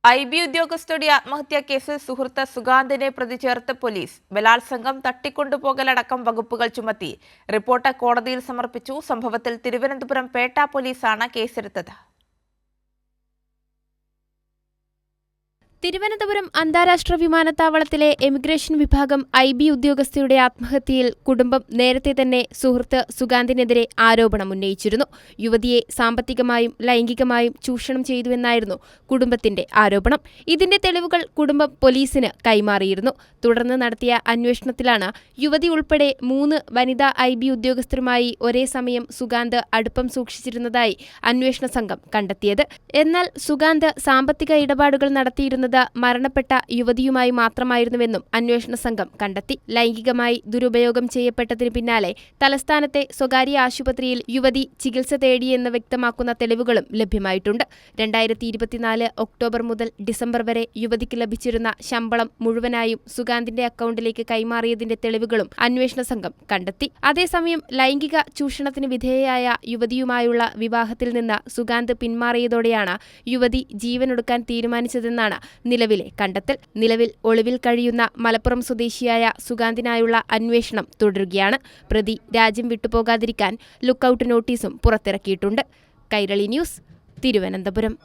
IB ഉദ്യോഗസ്ഥരുടെ ആത്മഹത്യാ കേസിൽ സുഹൃത്ത് സുഗാന്തിനെ പ്രതി ചേർത്ത് പോലീസ് ബലാത്സംഗം തട്ടിക്കൊണ്ടുപോകലടക്കം വകുപ്പുകൾ ചുമത്തി റിപ്പോർട്ട് കോടതിയിൽ സമർപ്പിച്ചു. സംഭവത്തിൽ തിരുവനന്തപുരം പേട്ട പോലീസാണ് കേസെടുത്തത്. തിരുവനന്തപുരം അന്താരാഷ്ട്ര വിമാനത്താവളത്തിലെ എമിഗ്രേഷൻ വിഭാഗം IB ഉദ്യോഗസ്ഥയുടെ ആത്മഹത്യയിൽ കുടുംബം നേരത്തെ തന്നെ സുഹൃത്ത് സുഗാന്തിനെതിരെ ആരോപണം ഉന്നയിച്ചിരുന്നു. യുവതിയെ സാമ്പത്തികമായും ലൈംഗികമായും ചൂഷണം ചെയ്തുവെന്നായിരുന്നു കുടുംബത്തിന്റെ ആരോപണം. ഇതിന്റെ തെളിവുകൾ കുടുംബം പോലീസിന് കൈമാറിയിരുന്നു. തുടർന്ന് നടത്തിയ അന്വേഷണത്തിലാണ് യുവതി ഉൾപ്പെടെ 3 വനിതാ IB ഉദ്യോഗസ്ഥരുമായി ഒരേ സമയം സുഗാന്ത് അടുപ്പം സൂക്ഷിച്ചിരുന്നതായി അന്വേഷണ സംഘം കണ്ടെത്തിയത്. എന്നാൽ സുഗാന്ത് സാമ്പത്തിക ഇടപാടുകൾ നടത്തിയിരുന്നത് മരണപ്പെട്ട യുവതിയുമായി മാത്രമായിരുന്നുവെന്നും അന്വേഷണ സംഘം കണ്ടെത്തി. ലൈംഗികമായി ദുരുപയോഗം ചെയ്യപ്പെട്ടതിന് പിന്നാലെ തലസ്ഥാനത്തെ സ്വകാര്യ ആശുപത്രിയിൽ യുവതി ചികിത്സ തേടിയെന്ന് വ്യക്തമാക്കുന്ന തെളിവുകളും ലഭ്യമായിട്ടുണ്ട്. 2024 ഒക്ടോബർ മുതൽ ഡിസംബർ വരെ യുവതിക്ക് ലഭിച്ചിരുന്ന ശമ്പളം മുഴുവനായും സുഗാന്തിന്റെ അക്കൗണ്ടിലേക്ക് കൈമാറിയതിന്റെ തെളിവുകളും അന്വേഷണ സംഘം കണ്ടെത്തി. അതേസമയം ലൈംഗിക ചൂഷണത്തിന് വിധേയയായ യുവതിയുമായുള്ള വിവാഹത്തിൽ നിന്ന് സുഗാന്ത് പിന്മാറിയതോടെയാണ് യുവതി ജീവനൊടുക്കാൻ തീരുമാനിച്ചതെന്നാണ് നിലവിലെ കണ്ടെത്തൽ. നിലവിൽ ഒളിവിൽ കഴിയുന്ന മലപ്പുറം സ്വദേശിയായ സുഗാന്തിനായുള്ള അന്വേഷണം തുടരുകയാണ്. പ്രതി രാജ്യം വിട്ടുപോകാതിരിക്കാൻ ലുക്കൌട്ട് നോട്ടീസും പുറത്തിറക്കിയിട്ടുണ്ട്. കൈരളി ന്യൂസ്, തിരുവനന്തപുരം.